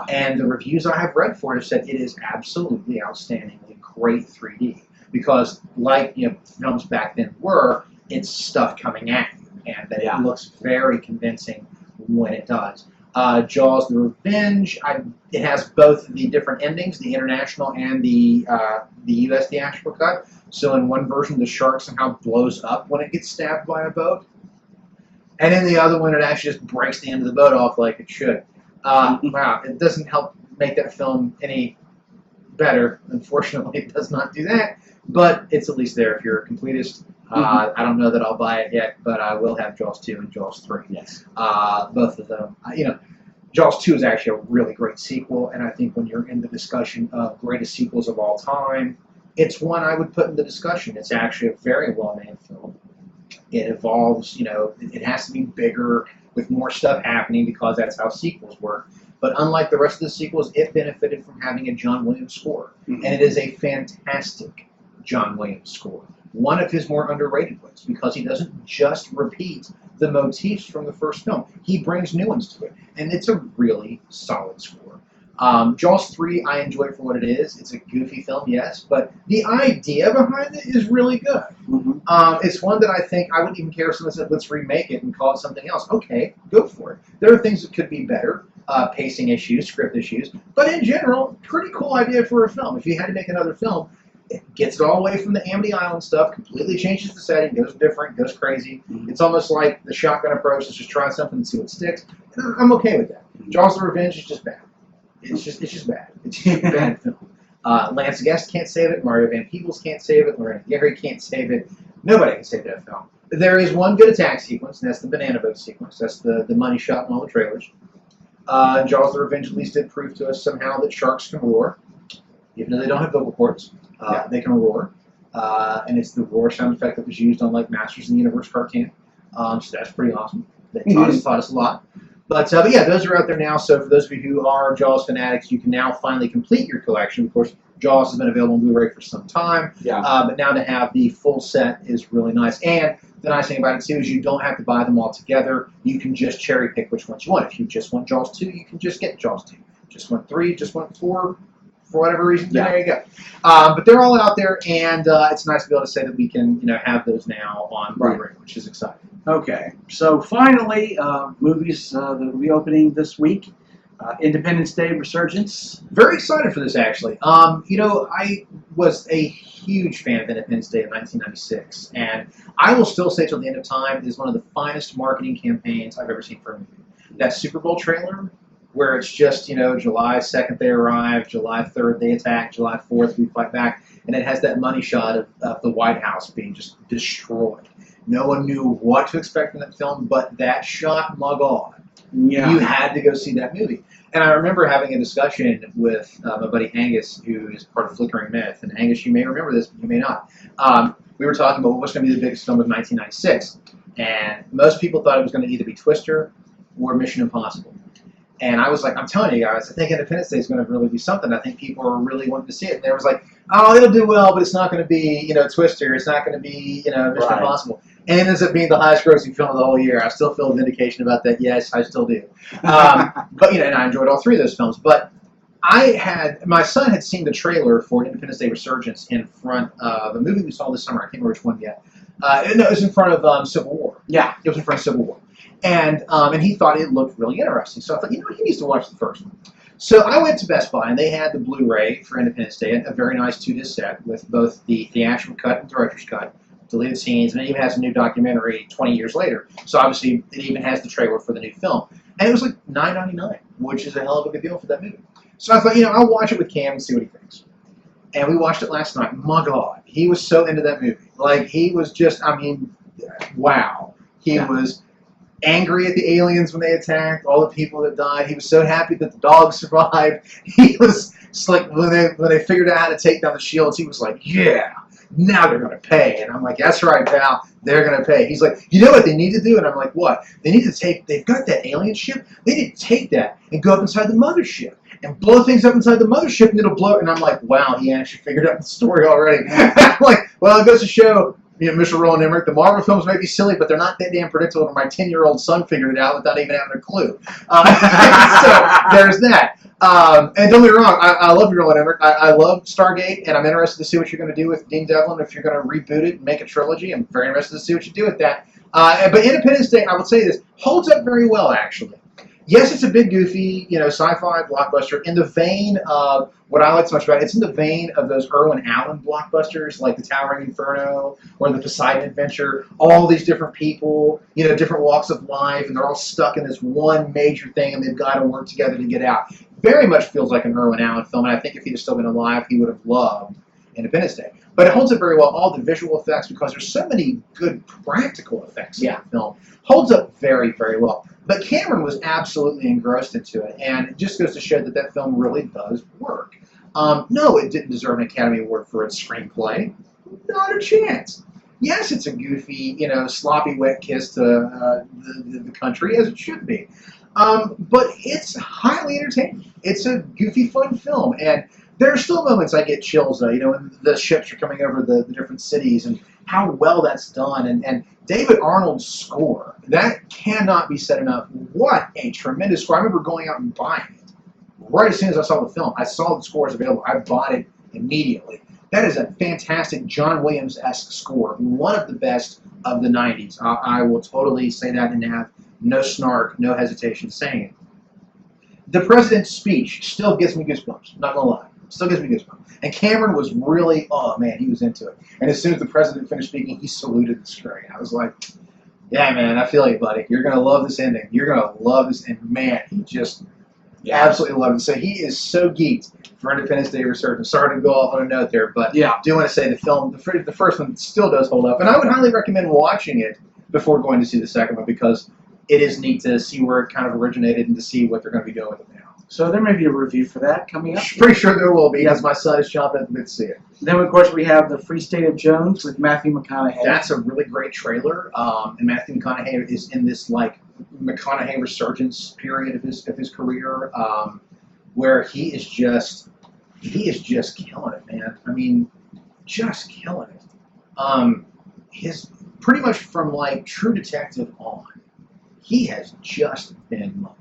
And the reviews I have read for it have said it is absolutely outstandingly great 3D. Because like films back then were, it's stuff coming at you. And that it looks very convincing when it does. Jaws the Revenge, it has both the different endings, the international and the U.S. theatrical cut. So in one version, the shark somehow blows up when it gets stabbed by a boat. And in the other one, it actually just breaks the end of the boat off like it should. Wow, it doesn't help make that film any better. Unfortunately, it does not do that. But it's at least there if you're a completist. I don't know that I'll buy it yet, but I will have Jaws 2 and Jaws 3. Yes. Both of them. Jaws 2 is actually a really great sequel, and I think when you're in the discussion of greatest sequels of all time, it's one I would put in the discussion. It's actually a very well-made film. It evolves, it has to be bigger with more stuff happening because that's how sequels work. But unlike the rest of the sequels, it benefited from having a John Williams score. And it is a fantastic John Williams score. One of his more underrated ones because he doesn't just repeat the motifs from the first film. He brings new ones to it. And it's a really solid score. Jaws 3, I enjoy it for what it is. It's a goofy film, yes, but the idea behind it is really good. It's one that I think I wouldn't even care if someone said, let's remake it and call it something else. Okay, go for it. There are things that could be better, pacing issues, script issues, but in general, pretty cool idea for a film. If you had to make another film, it gets it all away from the Amity Island stuff, completely changes the setting, goes different, goes crazy. It's almost like the shotgun approach. Let's just try something and see what sticks. And I'm okay with that. Jaws the Revenge is just bad. It's just bad. It's just a bad film. Lance Guest can't save it. Mario Van Peebles can't save it. Lorraine Gary can't save it. Nobody can save that film. There is one good attack sequence, and that's the banana boat sequence. That's the money shot in all the trailers. Jaws the Revenge at least did prove to us somehow that sharks can roar. Even though they don't have vocal cords, they can roar. And it's the roar sound effect that was used on like Masters of the Universe cartoon. So that's pretty awesome. They taught us a lot. But yeah, those are out there now. So for those of you who are Jaws fanatics, you can now finally complete your collection. Of course, Jaws has been available on Blu-ray for some time. But now to have the full set is really nice. And the nice thing about it, too, is you don't have to buy them all together. You can just cherry pick which ones you want. If you just want Jaws 2, you can just get Jaws 2. Just want 3, just want 4, for whatever reason, there you go. But they're all out there, and it's nice to be able to say that we can have those now on Blu-ray, which is exciting. Okay, so finally, movies that will be opening this week. Independence Day Resurgence. Very excited for this, actually. I was a huge fan of Independence Day in 1996, and I will still say till the end of time, it is one of the finest marketing campaigns I've ever seen for a movie. That Super Bowl trailer, where it's just, July 2nd they arrive, July 3rd they attack, July 4th we fight back, and it has that money shot of the White House being just destroyed. No one knew what to expect from that film, but that shot, my God. Yeah. You had to go see that movie. And I remember having a discussion with my buddy Angus, who is part of Flickering Myth. And Angus, you may remember this, but you may not. We were talking about what was going to be the biggest film of 1996. And most people thought it was going to either be Twister or Mission Impossible. And I was like, I'm telling you guys, I think Independence Day is going to really be something. I think people are really wanting to see it. And they was like, oh, it'll do well, but it's not going to be, Twister. It's not going to be, Mission Impossible. And it ends up being the highest grossing film of the whole year. I still feel vindication about that. Yes, I still do. But, and I enjoyed all three of those films. But my son had seen the trailer for Independence Day Resurgence in front of a movie we saw this summer. I can't remember which one yet. No, it was in front of Civil War. Yeah. It was in front of Civil War. And he thought it looked really interesting. So I thought, he needs to watch the first one. So I went to Best Buy, and they had the Blu-ray for Independence Day, a very nice 2-disc set with both the theatrical cut and director's cut, deleted scenes, and it even has a new documentary 20 years later. So obviously, it even has the trailer for the new film. And it was like $9.99, which is a hell of a good deal for that movie. So I thought, I'll watch it with Cam and see what he thinks. And we watched it last night. My God, he was so into that movie. Like, he was just, wow. He was angry at the aliens when they attacked, all the people that died. He was so happy that the dog survived. He was like, when they figured out how to take down the shields, he was like, yeah, now they're going to pay. And I'm like, that's right, pal, they're going to pay. He's like, you know what they need to do? And I'm like, what? They've got that alien ship. They need to take that and go up inside the mothership and blow things up inside the mothership, and it'll blow. And I'm like, wow, he actually figured out the story already. I'm like, well, it goes to show, Mr. Roland Emmerich, the Marvel films may be silly, but they're not that damn predictable. And my 10-year-old son figured it out without even having a clue. So there's that. And don't get me wrong, I love Roland Emmerich. I love Stargate, and I'm interested to see what you're going to do with Dean Devlin. If you're going to reboot it and make a trilogy, I'm very interested to see what you do with that. But Independence Day, I would say this, holds up very well, actually. Yes, it's a big, goofy, sci-fi blockbuster in the vein of what I like so much about it. It's in the vein of those Irwin Allen blockbusters, like The Towering Inferno or The Poseidon Adventure. All these different people, different walks of life, and they're all stuck in this one major thing, and they've got to work together to get out. Very much feels like an Irwin Allen film, and I think if he'd have still been alive, he would have loved Independence Day. But it holds up very well. All the visual effects, because there's so many good practical effects in the film, holds up very, very well. But Cameron was absolutely engrossed into it, and it just goes to show that that film really does work. No, it didn't deserve an Academy Award for its screenplay. Not a chance. Yes, it's a goofy, sloppy, wet kiss to the country, as it should be. But it's highly entertaining. It's a goofy, fun film, and there are still moments I get chills, though, when the ships are coming over the different cities and how well that's done. And David Arnold's score, that cannot be said enough. What a tremendous score. I remember going out and buying it. Right as soon as I saw the film, I saw the scores available. I bought it immediately. That is a fantastic John Williams-esque score, one of the best of the 90s. I will totally say that and have no snark, no hesitation saying it. The president's speech still gives me goosebumps, not gonna lie. Still gives me goosebumps. And Cameron was really, oh man, he was into it. And as soon as the president finished speaking, he saluted the screen. I was like, yeah, man, I feel you, buddy. You're going to love this ending. You're going to love this. And man, he just absolutely loved it. So he is so geeked for Independence Day Resurgence. Sorry to go off on a note there, but I do want to say the film, the first one still does hold up. And I would highly recommend watching it before going to see the second one, because it is neat to see where it kind of originated and to see what they're going to be doing with it now. So there may be a review for that coming up. Pretty sure there will be, because my son is chomping at the bit to see it. Then, of course, we have The Free State of Jones with Matthew McConaughey. That's a really great trailer, and Matthew McConaughey is in this McConaughey resurgence period of his career, where he is just killing it, man. I mean, just killing it. His pretty much from True Detective on, he has just been money.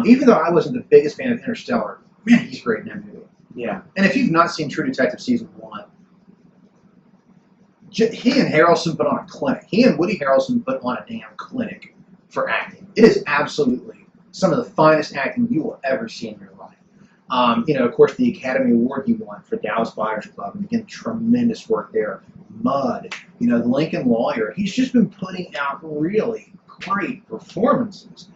Even though I wasn't the biggest fan of Interstellar, man, he's great in that movie. Yeah. And if you've not seen True Detective Season 1, he and Harrelson put on a clinic. He and Woody Harrelson put on a damn clinic for acting. It is absolutely some of the finest acting you will ever see in your life. Of course, the Academy Award he won for Dallas Buyers Club, and again, tremendous work there. Mud, the Lincoln Lawyer. He's just been putting out really great performances.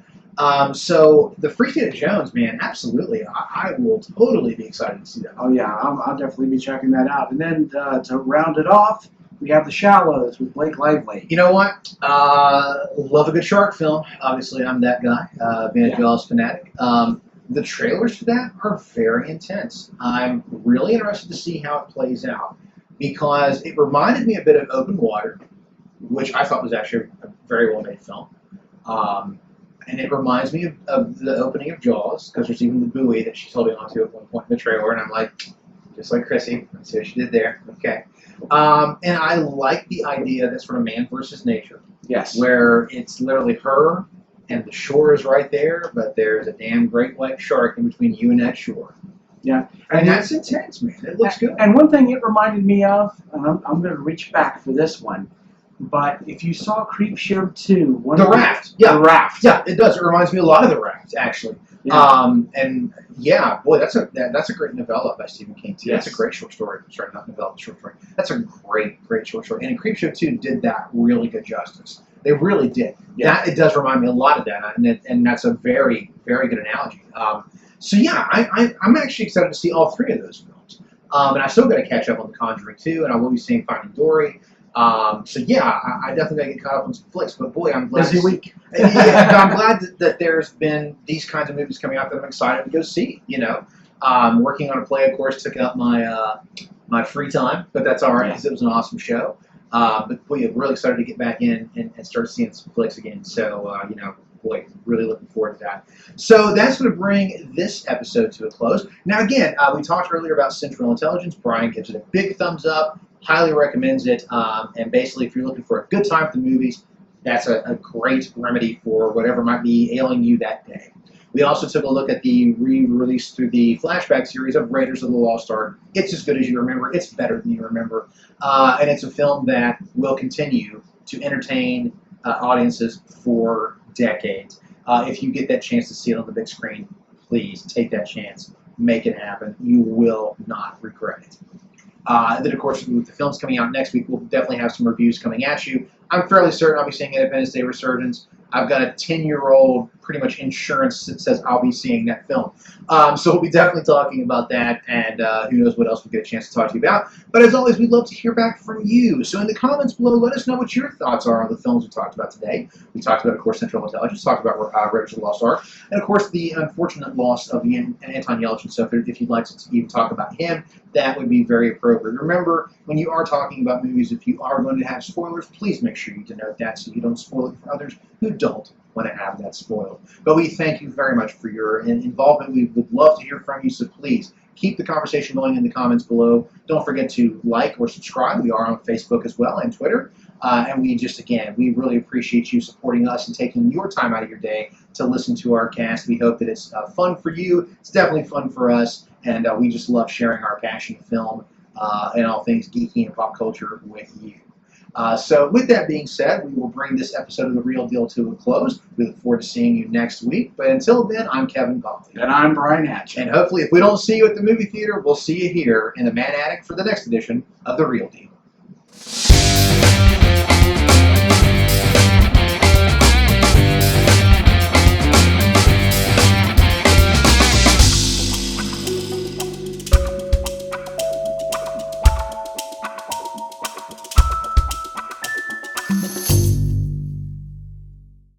So the Free State of Jones, man, absolutely. I will totally be excited to see that. Oh, yeah, I'll definitely be checking that out. And then to round it off, we have The Shallows with Blake Lively. You know what? Love a good shark film. Obviously, I'm that guy, Vangelis fanatic. The trailers for that are very intense. I'm really interested to see how it plays out, because it reminded me a bit of Open Water, which I thought was actually a very well-made film. And it reminds me of the opening of Jaws, because there's even the buoy that she's holding onto at one point in the trailer, and I'm like, just like Chrissy, let's see what she did there. Okay. And I like the idea that's sort of man versus nature, Yes. where it's literally her, and the shore is right there, but there's a damn great white shark in between you and that shore. Yeah. And that's intense, man. It looks good. And one thing it reminded me of, and I'm going to reach back for this one, but if you saw Creepshow 2, The Raft. Yeah. The Raft. Yeah, it does. It reminds me a lot of The Raft, actually. Yeah. And yeah, boy, that's a great novella by Stephen King too. Yes. That's a great short story. Sorry, not novella, short story. That's a great short story. And Creepshow 2 did that really good justice. They really did. Yeah. That it does remind me a lot of that, and that's a very good analogy. So yeah, I'm actually excited to see all three of those films. And I still got to catch up on The Conjuring 2, and I will be seeing Finding Dory. So yeah, I definitely got to get caught up on some flicks. But boy, I'm glad. Busy week. Yeah, I'm glad that there's been these kinds of movies coming out that I'm excited to go see. You know, working on a play, of course, took up my free time, but that's all right because it was an awesome show. But boy, I'm really excited to get back in and start seeing some flicks again. So you know, boy, really looking forward to that. So that's going to bring this episode to a close. Now again, we talked earlier about Central Intelligence. Brian gives it a big thumbs up. Highly recommends it. And basically, if you're looking for a good time at the movies, that's a great remedy for whatever might be ailing you that day. We also took a look at the re-release through the flashback series of Raiders of the Lost Ark. It's as good as you remember. It's better than you remember. And it's a film that will continue to entertain audiences for decades. If you get that chance to see it on the big screen, please take that chance. Make it happen. You will not regret it. And then, of course, with the films coming out next week, we'll definitely have some reviews coming at you. I'm fairly certain I'll be seeing Independence Day Resurgence. I've got a 10-year-old pretty much insurance that says I'll be seeing that film. So we'll be definitely talking about that, and who knows what else we'll get a chance to talk to you about. But as always, we'd love to hear back from you. So in the comments below, let us know what your thoughts are on the films we talked about today. We talked about, of course, Central Intelligence, talked about Raiders of the Lost Ark, and, of course, the unfortunate loss of Anton Yelchin. So if you'd like to even talk about him, that would be very appropriate. Remember, when you are talking about movies, if you are going to have spoilers, please make sure you denote that so you don't spoil it for others who don't want to have that spoiled. But we thank you very much for your involvement. We would love to hear from you, so please keep the conversation going in the comments below. Don't forget to like or subscribe. We are on Facebook as well and Twitter. And we just, again, we really appreciate you supporting us and taking your time out of your day to listen to our cast. We hope that it's fun for you. It's definitely fun for us. And we just love sharing our passion of film and all things geeky and pop culture with you. So with that being said, we will bring this episode of The Real Deal to a close. We look forward to seeing you next week. But until then, I'm Kevin Coffey. And I'm Brian Hatch. And hopefully, if we don't see you at the movie theater, we'll see you here in the Man Attic for the next edition of The Real Deal.